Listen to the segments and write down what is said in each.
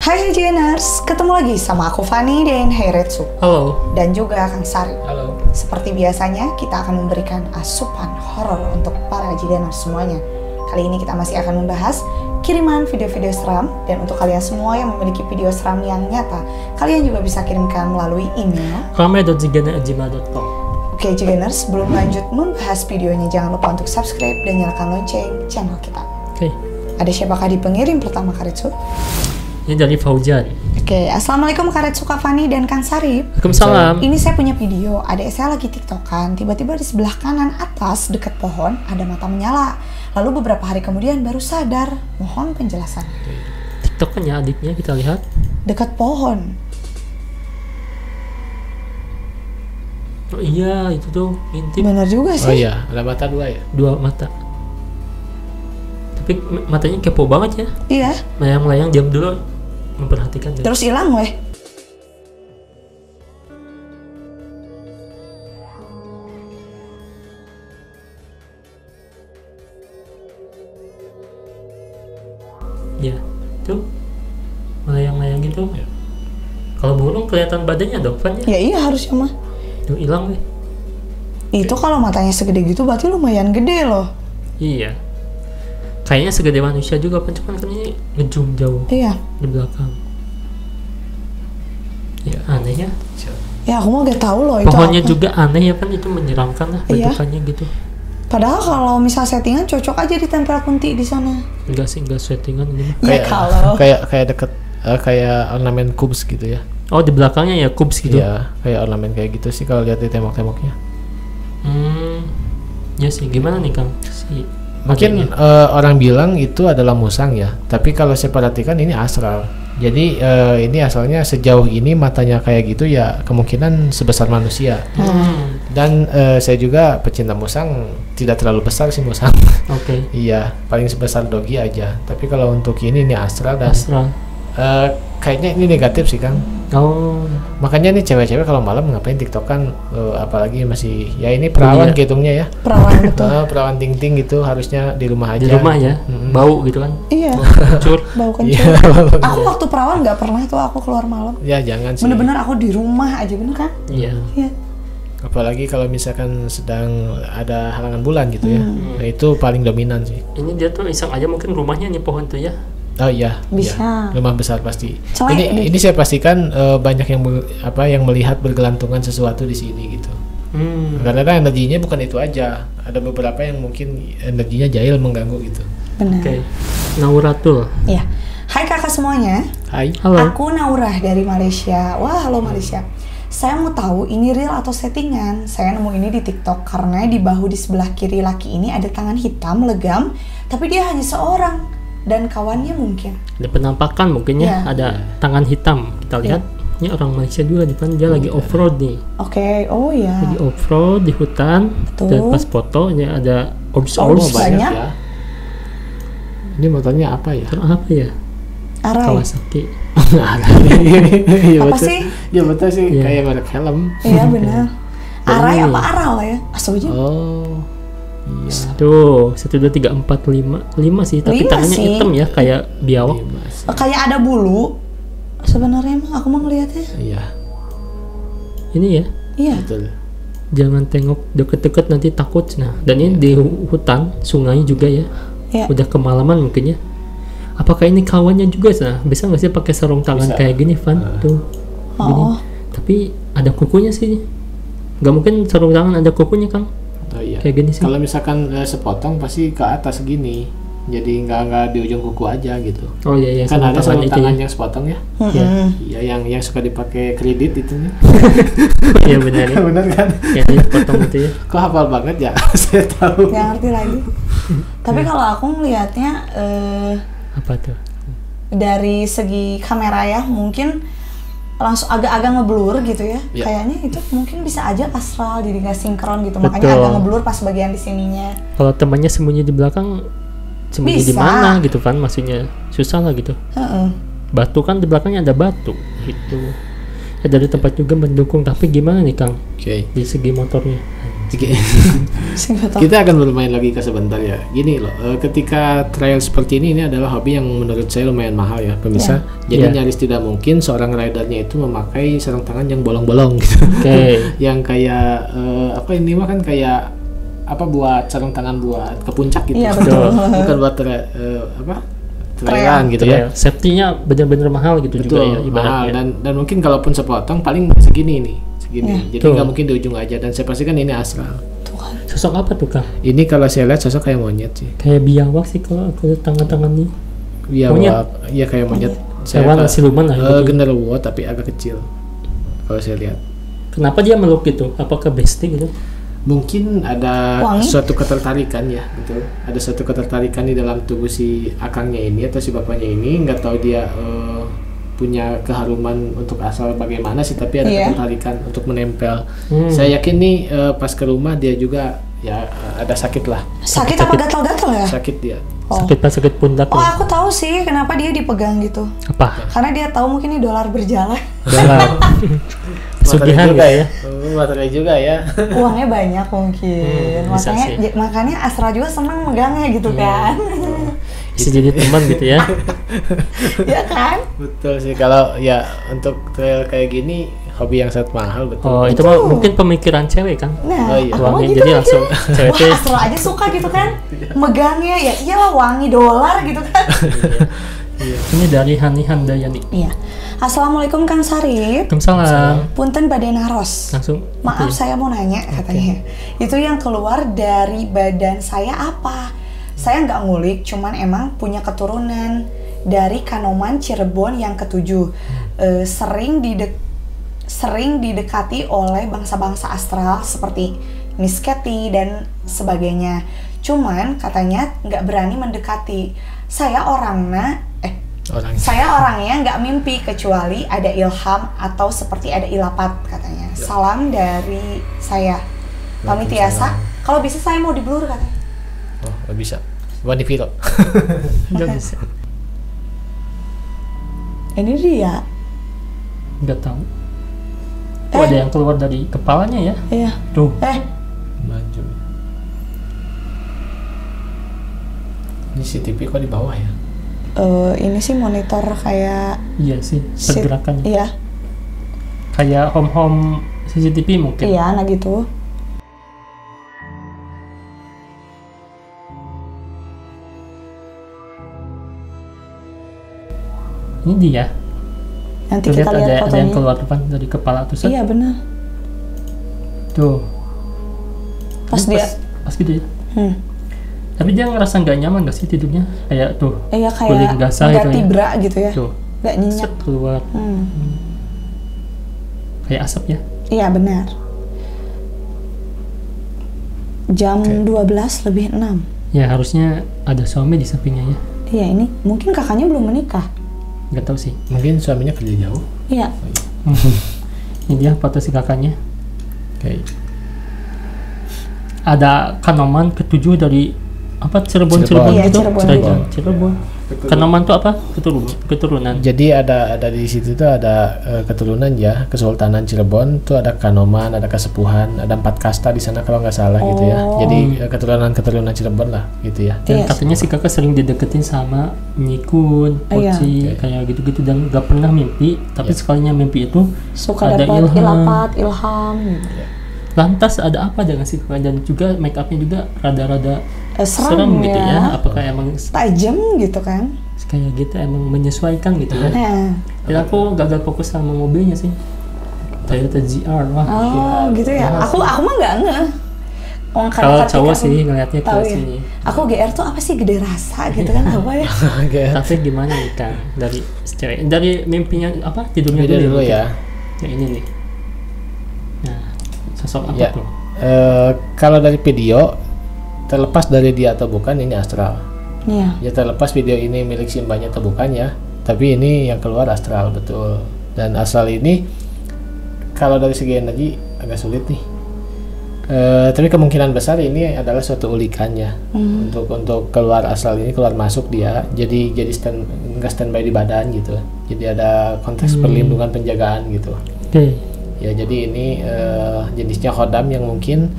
Hai Geners, ketemu lagi sama aku Fani dan Heiretsu. Halo. Dan juga Kang Sari. Halo. Seperti biasanya, kita akan memberikan asupan horor untuk para Geners semuanya. Kali ini kita masih akan membahas kiriman video-video seram. Dan untuk kalian semua yang memiliki video seram yang nyata, kalian juga bisa kirimkan melalui email rame.zigana@gmail.com. Oke Geners, sebelum lanjut membahas videonya, jangan lupa untuk subscribe dan nyalakan lonceng channel kita. Oke. Ada siapakah di pengirim pertama Karetsu? Ini dari Fauzan. Oke, assalamualaikum Karetsu, Kak Fani dan Kang Sarip. Waalaikumsalam. Ini saya punya video, adik saya lagi tiktokan, tiba-tiba di sebelah kanan atas dekat pohon ada mata menyala. Lalu beberapa hari kemudian baru sadar. Mohon penjelasan. TikToknya adiknya kita lihat. Dekat pohon. Oh iya, itu tuh ngintip Bener juga sih. Oh iya, ada mata dua ya? dua mata. Tapi matanya kepo banget ya. Iya. Melayang-melayang diam dulu memperhatikan. Terus hilang weh. Ya, tuh melayang-layang gitu. Ya. Kalau burung kelihatan badannya dong, Van ya? Ya iya harusnya mah. Tuh hilang nih. Itu kalau matanya segede gitu berarti lumayan gede loh. Iya. Kayaknya segede manusia juga, cuman kan ini ngezoom jauh Iya. di belakang. Ya aneh ya. Ya aku mah gak tahu loh itu Pohonnya apa. juga aneh ya kan, itu menyeramkan lah Iya. bentukannya gitu. Padahal kalau misal settingan cocok aja ditempel kunti di sana. Enggak sih, enggak settingan ini mah. Ya kalau. kayak deket kayak ornamen kubus gitu ya. Oh di belakangnya ya kubs gitu. Iya, kayak ornamen kayak gitu sih kalau lihat di tembok-temboknya. Ya sih, gimana nih Kang? Si Mungkin orang bilang itu adalah musang ya, tapi kalau saya perhatikan ini astral. Jadi ini asalnya sejauh ini matanya kayak gitu ya kemungkinan sebesar manusia. Dan saya juga pecinta musang, tidak terlalu besar sih musang. Oke. Iya, paling sebesar dogi aja. Tapi kalau untuk ini astral dan Astral. kayaknya ini negatif sih Kang. Oh. Makanya nih cewek-cewek kalau malam ngapain tiktokan, apalagi masih ya ini perawan Iya. hitungnya ya. Perawan betul. Perawan ting-ting gitu harusnya di rumah aja. Di rumah ya, bau gitu kan. Iya. Hancur. Bau Iya. kencur. Aku waktu perawan nggak pernah tuh aku keluar malam. Ya jangan sih. Bener-bener aku di rumah aja, bener kan? Iya. Iya. Apalagi kalau misalkan sedang ada halangan bulan gitu ya. Nah itu paling dominan sih. Ini dia tuh iseng aja mungkin rumahnya nih pohon tuh ya. Oh iya. Bisa. Iya. Rumah besar pasti. Celek deh. Ini saya pastikan banyak yang melihat bergelantungan sesuatu di sini gitu. Karena energinya bukan itu aja. Ada beberapa yang mungkin energinya jahil mengganggu gitu. Benar. Oke. Nauratul. Iya. Hai kakak semuanya. Hai. Halo. Aku Naurah dari Malaysia. Wah, halo Malaysia. Saya mau tahu ini real atau settingan. Saya nemu ini di TikTok karena di bahu di sebelah kiri laki ini ada tangan hitam legam, tapi dia hanya seorang dan kawannya mungkin. Ada penampakan mungkin ya, Iya. ada tangan hitam. Kita lihat. Ini orang Malaysia juga di depan, dia lagi off-road nih. Oke, oh ya. Lagi off-road di hutan. Betul. Dan pas foto ini ada orbs. Banyak. Ya. Ini motornya apa ya? Itu apa ya? Arai. Kawasaki. Iya Apa betul. sih? Iya betul sih, Iya. kayak merek helm. Iya benar. Arai Ini. apa aral ya? Aslinya. Oh. Iya. Tuh, 1, 2, 3, 4, 5 sih, tapi 5 tangannya sih. hitam ya, kayak biawak. Kayak ada bulu. Sebenarnya mah aku mah ngeliatnya. Iya, Ini ya, Iya. betul. jangan tengok deket-deket nanti takut. Nah, dan ini di hutan, sungai juga ya. Iya. Udah kemalaman mungkin ya. Apakah ini kawannya juga? Nah, bisa nggak sih pakai sarung tangan Bisa. kayak gini, Van? Tuh, gini. Oh. Tapi ada kukunya sih. Nggak mungkin sarung tangan ada kukunya, Kang. Oh iya. Kayak gini sih. Kalau misalkan sepotong pasti ke atas gini. Jadi nggak di ujung kuku aja gitu. Oh iya, Kan ada sarung itu tangan ya. yang sepotong ya. Iya. Iya, yang suka dipakai kredit itu nih. Iya benar ya. Bener kan? Yang dipotong itu ya. Kok hafal banget ya? Saya tahu. Nggak ngerti lagi. Tapi kalau aku ngelihatnya Apa tuh? dari segi kamera ya mungkin langsung agak-agak ngeblur gitu ya. Iya. Kayaknya itu mungkin bisa aja astral jadi nggak sinkron gitu. Makanya Betul. agak ngeblur pas bagian di sininya. Kalau temannya sembunyi di belakang, sembunyi di Bisa. mana gitu kan? Maksudnya susah lah gitu. Heeh. Batu kan di belakangnya ada batu gitu. Ya dari tempat juga mendukung, tapi gimana nih Kang Oke. di segi motornya? Singkat waktu. Kita akan bermain logika sebentar ya. Gini loh, ketika trial seperti ini adalah hobi yang menurut saya lumayan mahal ya pemirsa. Jadi nyaris tidak mungkin seorang ridernya itu memakai sarung tangan yang bolong-bolong gitu. Yang kayak apa ini mah kan kayak apa buat sarung tangan buat ke puncak gitu. Iya, betul. Bukan buat trailan gitu ya. Safety-nya benar-benar mahal gitu. Betul, juga ya mahal. ibaratnya. Dan mungkin kalaupun sepotong paling segini nih. Segini. Jadi Betul. nggak mungkin di ujung aja, dan saya pastikan ini astral. Sosok apa tuh Kang? Ini kalau saya lihat sosok kayak monyet sih. Kayak biawak sih kalau aku tangan-tangannya. Biawak, iya kayak monyet. Hewan siluman lah gitu. Genderuwo tapi agak kecil. Kalau saya lihat. Kenapa dia meluk gitu? Apakah besti gitu? Mungkin ada Wangi? suatu ketertarikan ya, betul. Ada suatu ketertarikan di dalam tubuh si akangnya ini atau si bapaknya ini. Nggak tahu dia punya keharuman untuk asal bagaimana sih, tapi ada ketertarikan untuk menempel. Saya yakin nih pas ke rumah dia juga ya ada sakit lah. Sakit apa gatal-gatal ya? Sakit dia. Sakit pundak. Oh, aku tahu sih kenapa dia dipegang gitu. Apa? Karena dia tahu mungkin ini dolar berjalan. Dolar. Pesugihan juga ya. Materai juga ya. Uangnya banyak mungkin. Bisa sih. Makanya Astra juga senang megangnya gitu kan. Bisa jadi teman gitu ya. Ya kan? Betul sih, kalau ya untuk trail kayak gini hobi yang sangat mahal, betul. Oh, itu mah mungkin pemikiran cewek kan. Nah, Oh, iya. aku mah Wangi, gitu jadi mikir. langsung cewek Wah, teh. Astra aja suka gitu kan. Megangnya ya iyalah wangi dolar gitu kan. Ini dari Hani Handayani. Iya. Assalamualaikum Kang Sarip. Waalaikumsalam. Punten Badena Ros. Langsung. Maaf saya mau nanya katanya. Itu yang keluar dari badan saya apa? Saya nggak ngulik, cuman emang punya keturunan dari Kanoman Cirebon yang ketujuh. Sering didekati oleh bangsa-bangsa astral seperti Miss Katy dan sebagainya. Cuman katanya nggak berani mendekati. Saya orangnya nggak mimpi kecuali ada ilham atau seperti ada ilapat katanya. Salam dari saya. Pamit tiasa. Kalau bisa saya mau diblur katanya. Oh, nggak bisa. Wani Viro. Nggak bisa. Ini dia. Nggak tahu. Oh, ada yang keluar dari kepalanya ya. Iya. Tuh. Maju. Ini CCTV kok di bawah ya? Ini sih monitor kayak Iya sih, pergerakannya. Iya. Kayak home CCTV mungkin. Iya, nah gitu. Ini dia. Nanti Tuh, kita lihat ada yang fotonya. keluar depan dari kepala tuh. Set. Iya, benar. Tuh. Pas Ini dia pas gitu ya. Tapi dia ngerasa nggak nyaman nggak sih tidurnya? Kayak tuh. iya kulit kayak basah nggak gitu ya. tibra gitu ya. Tuh. Nggak nyenyak. Set, keluar. Kayak asap ya. Iya, benar. Jam 12:06. Ya harusnya ada suami di sampingnya ya. Iya, ini mungkin kakaknya belum menikah. Nggak tahu sih. Mungkin suaminya kerja jauh. Iya. Ini dia foto si kakaknya. Oke. Ada Kanoman ketujuh dari apa Cirebon Iya, gitu. Cirebon. Kanoman tuh apa? Keturunan. Jadi ada di situ tuh ada keturunan ya, Kesultanan Cirebon tuh ada Kanoman, ada Kesepuhan, ada 4 kasta di sana kalau nggak salah gitu ya. Jadi keturunan Cirebon lah gitu ya. Dan Yes. katanya si kakak sering dideketin sama Nyikun, Iya. Poci, kayak gitu-gitu dan gak pernah mimpi. Tapi sekalinya mimpi itu Suka ada dapat ilham. ilapat, ilham. Lantas ada apa dengan si kakak, dan juga make upnya juga rada-rada Serem gitu ya. ya. Apakah emang Tajam gitu kan. kayak gitu emang menyesuaikan gitu ya? Nah. Dan aku gagal fokus sama mobilnya sih. Toyota GR. Wah. Oh, gitu ya. Aku mah nggak ngeh. Orang Kalau kadang-kadang cowok aku sih ngeliatnya ke tahu ya. sini. Aku GR tuh apa sih, gede rasa gitu kan, apa ya? Oke. Tapi gimana nih Kang? Dari cewek, dari mimpinya apa? Tidurnya Beda dulu mungkin. ya. Yang ini nih. Nah, sosok apa Ya. tuh? Kalau dari video, terlepas dari dia atau bukan, ini astral. Iya. Ya terlepas video ini milik si mbaknya atau bukan ya, tapi ini yang keluar astral betul. Dan asal ini kalau dari segi energi agak sulit nih. Tapi kemungkinan besar ini adalah suatu ulikannya untuk keluar asal ini, keluar masuk dia. Jadi nggak standby di badan gitu. Jadi ada konteks perlindungan penjagaan gitu. Oke. Ya jadi ini jenisnya khodam yang mungkin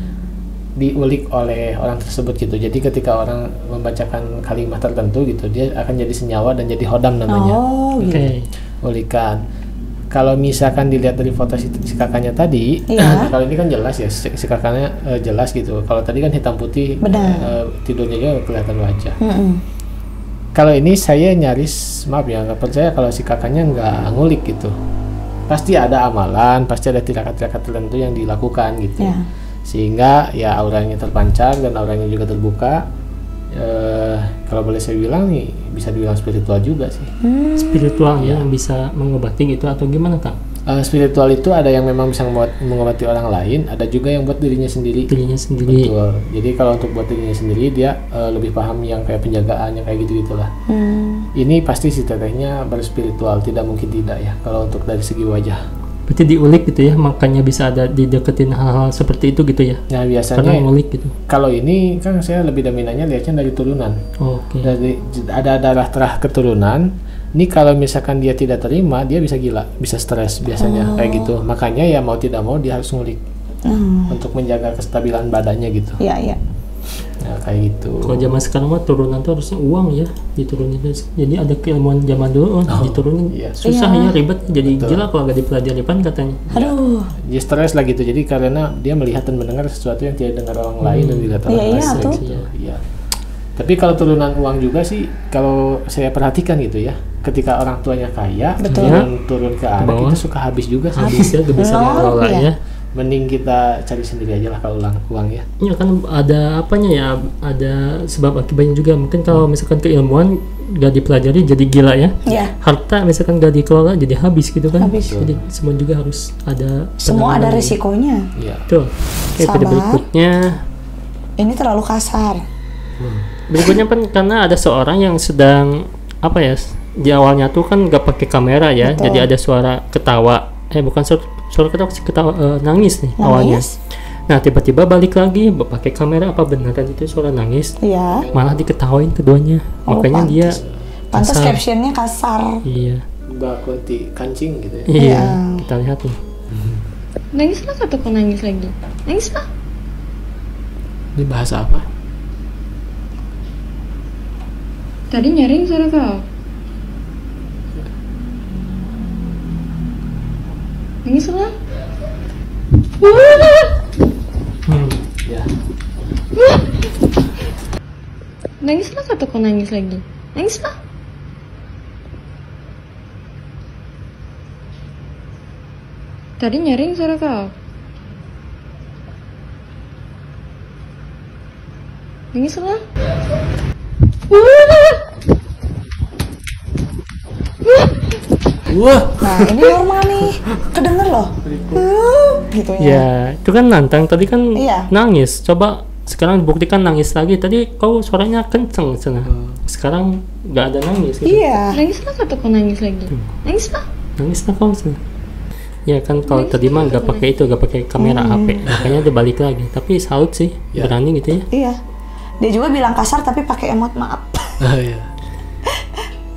diulik oleh orang tersebut gitu. Jadi ketika orang membacakan kalimat tertentu gitu, dia akan jadi senyawa dan jadi hodam namanya. Oh, Oke. gitu. Ulikan. Kalau misalkan dilihat dari foto si kakaknya tadi, Iya. kalau ini kan jelas ya, si kakaknya jelas gitu. Kalau tadi kan hitam putih, Benar. tidurnya juga kelihatan wajah. Mm-mm. Kalau ini saya nyaris, maaf ya, nggak percaya kalau si kakaknya nggak ngulik gitu. Pasti ada amalan, pasti ada tirakat-tirakat tertentu yang dilakukan gitu. Ya. Sehingga ya auranya terpancar dan auranya juga terbuka. Kalau boleh saya bilang nih, bisa dibilang spiritual juga sih. Spiritual ya, yang bisa mengobati gitu atau gimana Kang? Spiritual itu ada yang memang bisa mengobati orang lain, ada juga yang buat dirinya sendiri. Dirinya sendiri. Betul. Jadi kalau untuk buat dirinya sendiri, dia lebih paham yang kayak penjagaan, yang kayak gitu-gitulah. Ini pasti si tetehnya berspiritual, tidak mungkin tidak ya, kalau untuk dari segi wajah. Berarti diulik gitu ya, makanya bisa ada dideketin hal-hal seperti itu gitu ya. Nah Karena biasanya ngulik gitu. kalau ini kan saya lebih dominannya lihatnya dari turunan. Oke. Ada darah terah keturunan. Ini kalau misalkan dia tidak terima, dia bisa gila, bisa stres biasanya kayak gitu. Makanya ya mau tidak mau dia harus ngulik untuk menjaga kestabilan badannya gitu. Iya, iya. Nah kayak gitu. Kalau zaman sekarang mah turunan tuh harusnya uang ya diturunin. Jadi ada keilmuan zaman dulu diturunin iya. susah Iya. ya, ribet, jadi gila kalau nggak dipelajari pan katanya. Aduh. Dia stres lah gitu. Jadi karena dia melihat dan mendengar sesuatu yang tidak dengar orang lain dan dilihat orang Iya, lain. iya, tuh. Gitu. Iya. Tapi kalau turunan uang juga sih, kalau saya perhatikan gitu ya, ketika orang tuanya kaya Betul. dan turun ke anak Bawah. itu suka habis juga sih. Habis ya, gak bisa Oh, mengelola iya. ya. Mending kita cari sendiri aja lah kalau uang ya. Ya kan ada apanya ya, ada sebab akibatnya juga. Mungkin kalau misalkan keilmuan gak dipelajari jadi gila ya. Iya. Harta misalkan gak dikelola jadi habis gitu kan. Habis. Jadi semua juga harus ada Semua ada penanganan. risikonya. Iya. Betul. Oke, pada Sabar. berikutnya. Ini terlalu kasar. Berikutnya kan karena ada seorang yang sedang apa ya, di awalnya tuh kan gak pakai kamera ya. Betul. Jadi ada suara ketawa. Bukan suara ketawa sih, ketawa, nangis nih awalnya. Nangis? Nah tiba-tiba balik lagi pakai kamera, apa beneran itu suara nangis? Iya. Malah diketawain keduanya. Oh, Makanya dia Pantas kasar. captionnya kasar. Iya. Mbak Kunti kancing gitu ya. Iya, Iya. kita lihat nih. Nangislah kataku nangis lagi. Nangislah. Ini bahasa apa? Tadi nyaring suara kau. Nangislah. Ya. Nangislah kataku nangis lagi. Nangislah. Tadi nyaring suara kau. Nangislah. Wah. Nah, ini normal nih. Kedenger loh. Gitu ya. Ya, itu kan nantang tadi kan Iya. nangis. Coba sekarang buktikan nangis lagi. Tadi kau suaranya kenceng sana. Sekarang nggak ada nangis. Gitu. Iya. Nangislah kataku nangis lagi. Nangislah. Nangis lah kau sana. Ya kan kalau tadi mah nggak pakai itu, nggak pakai kamera HP, makanya dia balik lagi. Tapi salut sih, Ya. berani gitu ya. Iya. Dia juga bilang kasar tapi pakai emot maaf. Iya.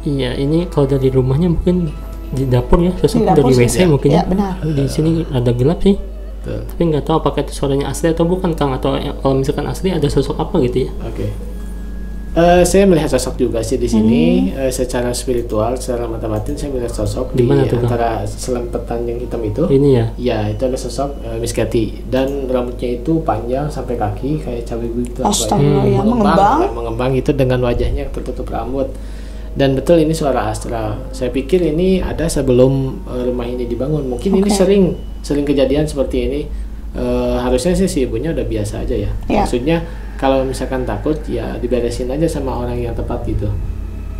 Iya, ini kalau dari rumahnya mungkin di dapur ya, Di sosok dapur dari sih. WC mungkin Ya, ya. benar. Di sini ada gelap sih, Betul. tapi nggak tahu apakah itu suaranya asli atau bukan Kang, atau kalau misalkan asli ada sosok apa gitu ya. Oke. Saya melihat sosok juga sih di sini. Secara spiritual, secara mata batin saya melihat sosok Di di mana tuh, Kang? antara selempetan yang hitam itu. Ini ya. Ya, itu ada sosok Miss Katy dan rambutnya itu panjang sampai kaki kayak cabai gitu. Astagfirullah, ya, mengembang. mengembang itu dengan wajahnya yang tertutup rambut. Dan betul ini suara astral. Saya pikir ini ada sebelum rumah ini dibangun. Mungkin ini Oke. sering kejadian seperti ini. Harusnya sih si ibunya udah biasa aja ya. Ya. Maksudnya kalau misalkan takut ya diberesin aja sama orang yang tepat gitu.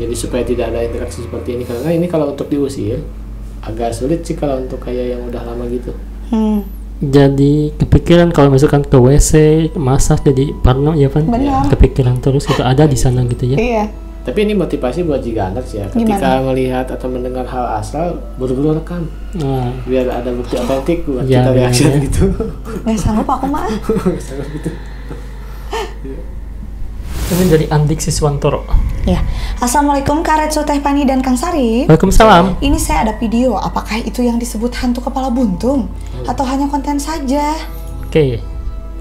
Jadi supaya tidak ada interaksi seperti ini, karena ini kalau untuk diusir agak sulit sih kalau untuk kayak yang udah lama gitu. Jadi kepikiran kalau misalkan ke WC masak jadi parno ya kan? Benar. Kepikiran terus itu ada di sana gitu ya. Iya. Tapi ini motivasi buat Jiganders ya. Ketika melihat atau mendengar hal astral, buru-buru rekam Nah, biar ada bukti otentik buat Ya, kita reaksi benar, ya. gitu. Nggak sanggup aku mah. Sangat gitu. ini dari Andik Siswantoro. Ya. Assalamualaikum Karet Suteh Pani dan Kang Sari. Waalaikumsalam. Ini saya ada video. Apakah itu yang disebut hantu kepala buntung atau hanya konten saja? Oke.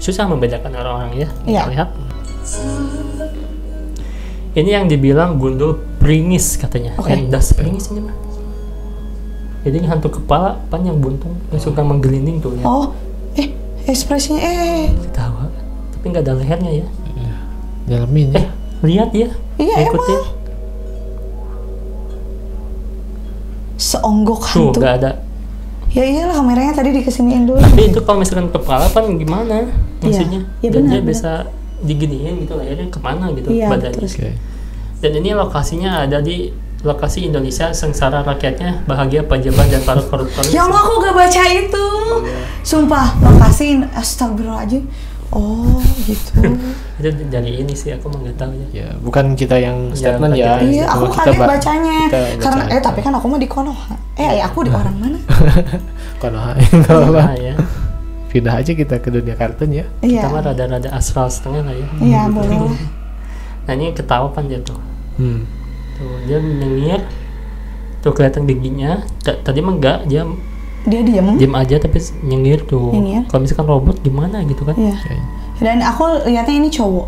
susah membedakan orang-orang ya. Iya. Kita lihat. Ini yang dibilang gundul pringis katanya. Oke. Endas pringis ini mah. Jadi ini hantu kepala pan yang buntung yang suka menggelinding tuh ya. Oh, ekspresinya Ketawa. Tapi nggak ada lehernya ya. Dalamin ya. Lihat ya. Iya, Ikutin. seonggok Tuh hantu. nggak ada. Ya iyalah, kameranya tadi dikesiniin dulu. Tapi itu kalau misalkan kepala pan gimana maksudnya? Iya, Dan benar, dia benar. bisa diginiin gitu lehernya kemana gitu Iya, badannya. terus. Oke. Dan ini lokasinya ada di lokasi Indonesia sengsara rakyatnya bahagia pejabat dan para koruptor. Ya Allah, aku gak baca itu. Sumpah, lokasi astagfirullahaladzim. Oh, gitu. Itu dari ini sih aku mah nggak tahu ya. Ya, bukan kita yang statement ya. Iya, aku Cuma kita kaget ba- bacanya. kita Karena baca. tapi kan aku mah di Konoha. Aku di orang mana? Konoha, nggak apa-apa. Nah, ya. Pindah aja kita ke dunia kartun ya. Iya. Kita mah rada-rada astral setengah lah ya. Iya, boleh. Nah ini ketawa pan dia tuh. Hmm. Tuh dia nyengir. Tuh kelihatan giginya. Tadi mah enggak, dia Dia diem. diam aja tapi nyengir tuh. Nyengir. Kalau misalkan robot gimana gitu kan? Iya. Dan aku lihatnya ini cowok.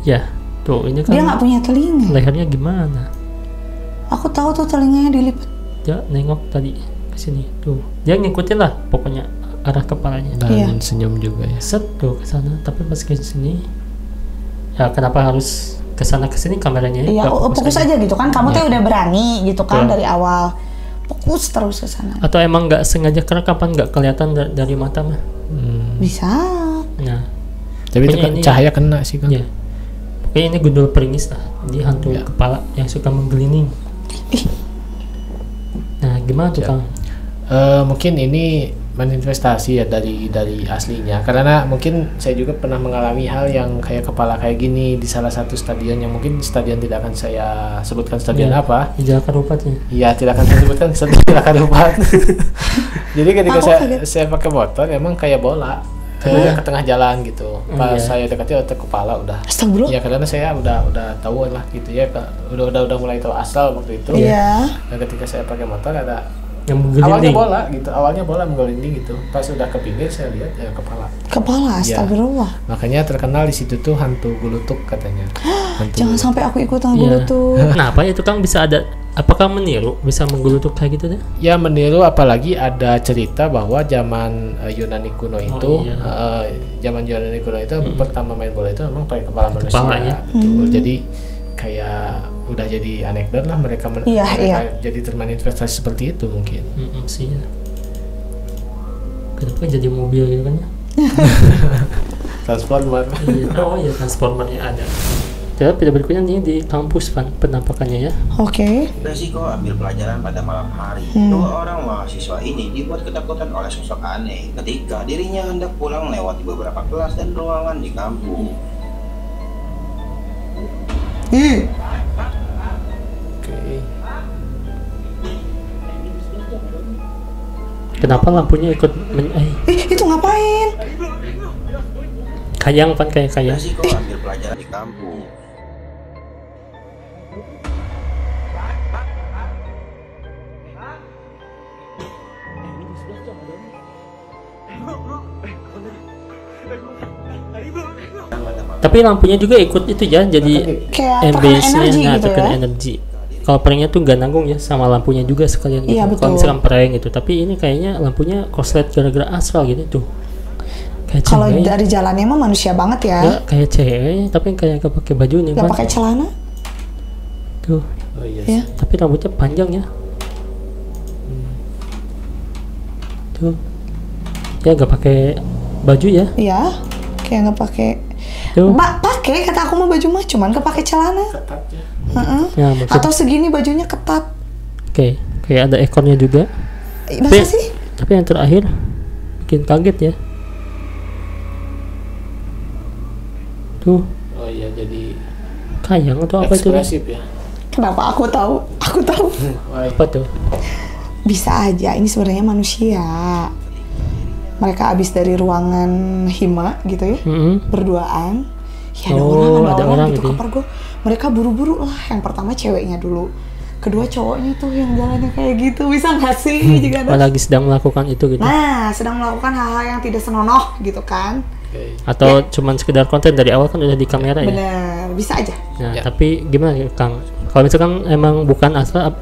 Ya, tuh ini kan Dia nggak punya telinga. lehernya gimana? Aku tahu tuh telinganya dilipat. Dia nengok tadi ke sini. Tuh, dia ngikutin lah pokoknya arah kepalanya. Dan Iya. senyum juga ya. Set tuh ke sana, tapi pas ke sini ya kenapa harus ke sana ke sini kameranya? Iya, Nggak fokus aja gitu kan. Kamu tuh udah berani gitu kan Betul. dari awal. Fokus terus ke sana. Atau emang nggak sengaja karena kapan nggak kelihatan dari mata mah? Bisa. Nah, Tapi itu Pokoknya kan ini- cahaya kena sih kan. ya. Pokoknya ini gundul peringis lah. Dia hantu Ya. kepala yang suka menggelinding. Ih. Nah, gimana tuh Ya. Kang? Mungkin ini manifestasi ya dari aslinya, karena mungkin saya juga pernah mengalami hal yang kayak kepala kayak gini di salah satu stadion yang mungkin stadion tidak akan saya sebutkan stadion Ya. apa. Ijazah rupatnya. Iya, tidak akan saya sebutkan stadion tidak akan lupa. Jadi ketika Aku kaget. saya pakai motor emang kayak bola. Saya ke tengah jalan gitu. Pas Iya. saya dekati otak kepala udah. Astagfirullah. Ya karena saya udah tahu lah gitu ya, udah mulai tahu asal waktu itu. Iya. Nah, ketika saya pakai motor ada Yang awalnya menggelinding. bola gitu, awalnya bola menggelinding gitu. Pas udah ke pinggir saya lihat ya kepala. Kepala, astagfirullah. Makanya terkenal di situ tuh hantu gulutuk katanya. Hantu Jangan gulutuk. sampai aku ikutan Iya. dulu tuh. Kenapa ya itu Kang bisa ada? Apakah meniru bisa menggelutuk kayak gitu deh? Ya meniru, apalagi ada cerita bahwa zaman Yunani kuno itu, iya. zaman Yunani kuno itu pertama main bola itu memang pakai kepala manusia. Kepalanya. Betul. Jadi kayak udah jadi anekdot lah mereka, Iya, mereka iya. jadi termanifestasi seperti itu mungkin. Sih ya. Kenapa jadi mobil gitu kan ya? Transformer. Iya. Oh iya, transformernya ada. Ya, video berikutnya nih di kampus penampakannya ya. Oke. Resiko ambil pelajaran pada malam hari. Dua orang mahasiswa ini dibuat ketakutan oleh sosok aneh ketika dirinya hendak pulang melewati beberapa kelas dan ruangan di kampus. Oke. Kenapa lampunya ikut Itu ngapain? kayang pan kayak kayang. Resiko ambil pelajaran di kampus. Tapi lampunya juga ikut itu ya, jadi Kayak tekanan MBS-nya energi nah gitu tekanan ya. energi. Kalau pranknya tuh nggak nanggung ya sama lampunya juga sekalian gitu. Iya, Kalau betul. misalkan prank gitu, tapi ini kayaknya lampunya korslet gara-gara astral gitu tuh. Kayak Kalau cewek. dari jalannya mah manusia banget ya. Nggak, kayak cewek tapi kayak gak pakai baju nih Gak Pan. pakai celana. Tuh. Oh iya. Ya. Tapi rambutnya panjang ya. Tuh. Ya gak pakai baju ya. Iya. Kayak nggak pakai. Tuh. Pakai kata aku mah baju mah cuman kepake celana. Ketat ya. Heeh. Ya, maksud, Atau segini bajunya ketat. oke. Kayak ada ekornya juga. Masa sih? Tapi yang terakhir bikin kaget ya. Tuh, Oh iya, jadi kayang atau apa itu? ekspresif ya. Kenapa aku tahu? Aku tahu. Wah, Apa tuh? Bisa aja ini sebenarnya manusia. Mereka habis dari ruangan hima gitu ya, berduaan. Ya ada Oh, orang, ada orang gitu. gitu ya. Kapar gue, mereka buru-buru lah. Yang pertama ceweknya dulu, kedua cowoknya tuh yang jalannya kayak gitu. Bisa nggak sih? Jika Oh, ada. lagi sedang melakukan itu gitu. Nah, sedang melakukan hal-hal yang tidak senonoh gitu kan. Atau cuman sekedar konten dari awal kan udah di kamera ya. Bener, bisa aja. Nah, Ya. tapi gimana ya, Kang? Kalau misalkan emang bukan asal,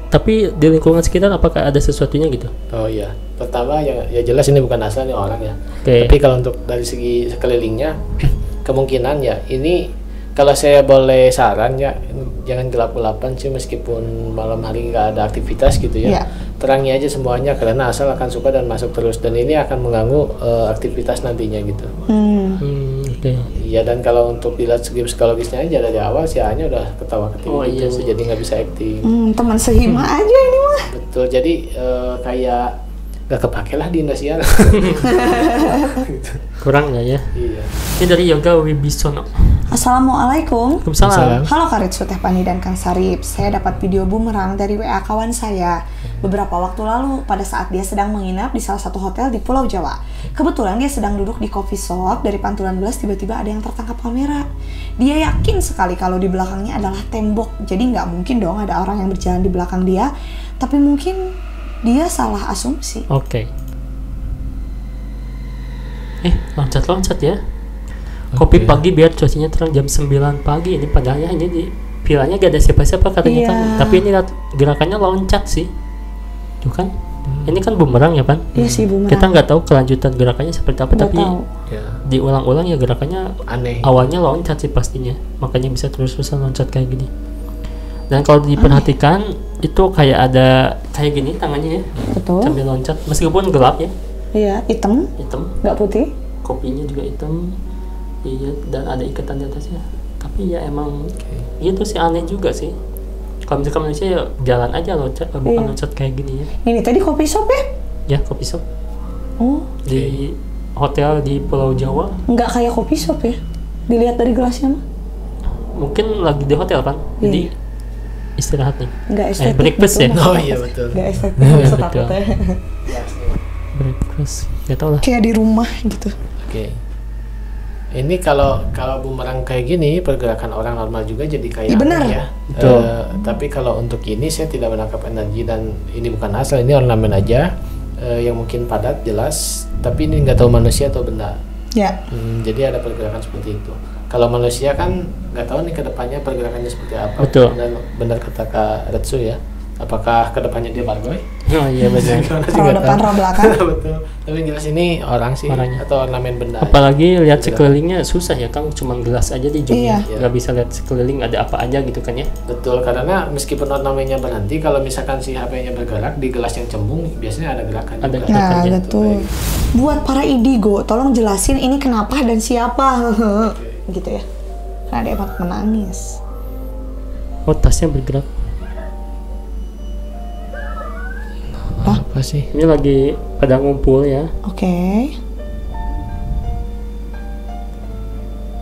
tapi di lingkungan sekitar apakah ada sesuatunya gitu? Oh iya, pertama ya jelas ini bukan asal nih orang ya. Oke. Tapi kalau untuk dari segi sekelilingnya, kemungkinan ya ini kalau saya boleh saran ya, jangan gelap-gelapan sih meskipun malam hari nggak ada aktivitas gitu ya. Iya. Terangi aja semuanya karena asal akan suka dan masuk terus dan ini akan mengganggu aktivitas nantinya gitu. Oke. Ya dan kalau untuk dilihat segi psikologisnya aja dari awal si A-nya udah ketawa-ketiwi Oh, iya gitu, sih. jadi nggak bisa acting. Teman sehima aja ini mah. Betul, jadi kayak gak kepake lah di Indosiar. Kurang nggak ya? Iya. Ini dari Yoga Wibisono. Assalamualaikum. Waalaikumsalam. Halo Karitsu, Teh Pani dan Kang Sarip. Saya dapat video bumerang dari WA kawan saya beberapa waktu lalu pada saat dia sedang menginap di salah satu hotel di Pulau Jawa. Kebetulan dia sedang duduk di coffee shop, dari pantulan gelas tiba-tiba ada yang tertangkap kamera. Dia yakin sekali kalau di belakangnya adalah tembok, jadi nggak mungkin dong ada orang yang berjalan di belakang dia. Tapi mungkin dia salah asumsi. Oke. Loncat-loncat ya. Kopi Oke. pagi biar cuacanya terang jam 9 pagi. Ini padahal ini di vilanya gak ada siapa-siapa katanya Iya. kan. Tapi ini gerakannya loncat sih. Tuh kan. Ini kan bumerang ya, Pan? Iya sih bumerang. Kita nggak tahu kelanjutan gerakannya seperti apa, Nggak tapi tahu. Ya, diulang-ulang ya gerakannya aneh. awalnya loncat sih pastinya. Makanya bisa terus-terusan loncat kayak gini. Dan kalau diperhatikan itu kayak ada kayak gini tangannya ya. Betul. Sambil loncat meskipun gelap ya. Iya, hitam, Hitam. nggak putih. Kopinya juga hitam. Iya, dan ada ikatan di atasnya. Tapi ya emang itu sih aneh juga sih. Kalau misalkan manusia ya jalan aja loncat, bukan Iya. loncat kayak gini ya. Ini tadi kopi shop ya? Ya kopi shop Oh, di hotel di Pulau Jawa. nggak kayak kopi shop ya? Dilihat dari gelasnya mah. Mungkin lagi di hotel kan, jadi Iya. istirahat nih. Nggak estetik. breakfast betul, ya? maksud Oh aku iya, sih. betul. Nggak estetik Iya, maksud aku betul. teh. Breakfast, gak tau lah. Kayak di rumah gitu. Oke. Ini kalau bumerang kayak gini pergerakan orang normal juga jadi kayak Iya, benar. aneh ya. Betul. Tapi kalau untuk ini saya tidak menangkap energi dan ini bukan asal, ini ornamen aja yang mungkin padat jelas, tapi ini nggak tahu manusia atau benda. Ya, Jadi ada pergerakan seperti itu. Kalau manusia kan nggak tahu nih kedepannya pergerakannya seperti apa. Betul. Benar kata Kak Retsu ya. Apakah kedepannya dia bargoy? Oh iya benar. roh depan, roh belakang. Betul. Tapi yang jelas ini orang sih Orangnya. atau ornamen benda. aja. Apalagi lihat sekelilingnya susah ya Kang, cuman gelas aja di zoom. Iya. Nggak bisa lihat sekeliling ada apa aja gitu kan ya. Betul, karena meskipun ornamennya berhenti, kalau misalkan si HP-nya bergerak di gelas yang cembung, biasanya ada gerakan Ada juga. gerakan. Nah, Gitu, betul. Buat para indigo, tolong jelasin ini kenapa dan siapa. Gitu ya. Karena dia emang menangis. Oh tasnya bergerak. Apa sih? Ini lagi pada ngumpul ya. Oke.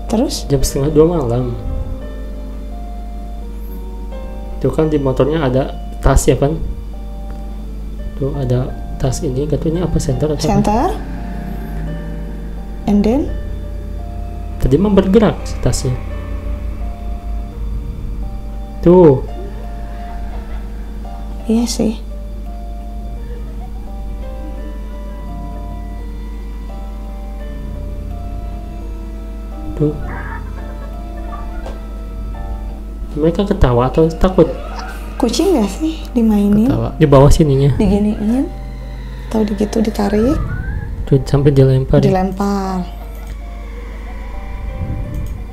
Terus? Jam 1:30 malam. Tuh kan di motornya ada tas ya kan. Tuh ada tas ini, katanya apa center atau apa? Center. And then? Tadi mah bergerak si tasnya. Tuh, Iya sih. tuh. Mereka ketawa atau takut? Kucing gak sih dimainin? Ketawa. Di bawah sininya. Diginiin? Atau gitu ditarik? Tuh sampai dilempar. Dilempar.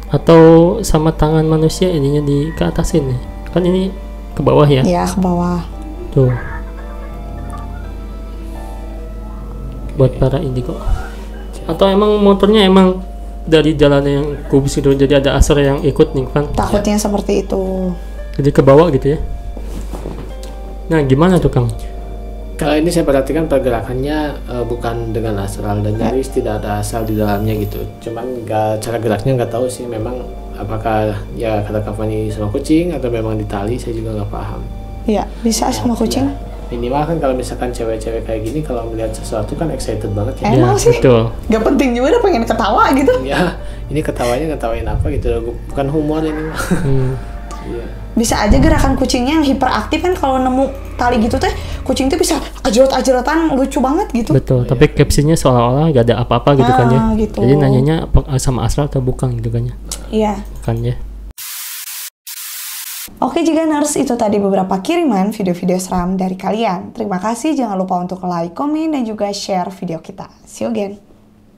Atau sama tangan manusia ininya di ke atasin nih. Kan ini ke bawah ya. Ya, ke bawah. Tuh. Buat para indigo. Atau emang motornya emang dari jalan yang kubus itu jadi ada asar yang ikut nih kan. Takutnya seperti itu. Jadi ke bawah gitu ya. Nah, gimana tuh Kang? Kalau ini saya perhatikan pergerakannya bukan dengan astral dan nyaris tidak ada asal di dalamnya gitu. Cuman cara geraknya nggak tahu sih, memang apakah ya kata Kavani sama kucing atau memang di tali, saya juga nggak paham. Iya, bisa sama kucing. Minimal kan kalau misalkan cewek-cewek kayak gini kalau melihat sesuatu kan excited banget ya. Emang Ya, sih. betul. Gak penting juga, udah pengen ketawa gitu. Ya, ini ketawanya ngetawain apa gitu, bukan humor ini mah. Iya. Bisa aja gerakan kucingnya yang hiperaktif kan, kalau nemu tali gitu teh kucing tuh bisa ajrot-ajrotan lucu banget gitu. Betul, tapi captionnya seolah-olah gak ada apa-apa gitu kan ya. Gitu. Jadi nanyanya sama Asra atau bukan gitu kan ya. Iya. Kan ya. Oke Jiganers, itu tadi beberapa kiriman video-video seram dari kalian. Terima kasih, jangan lupa untuk like, komen, dan juga share video kita. See you again.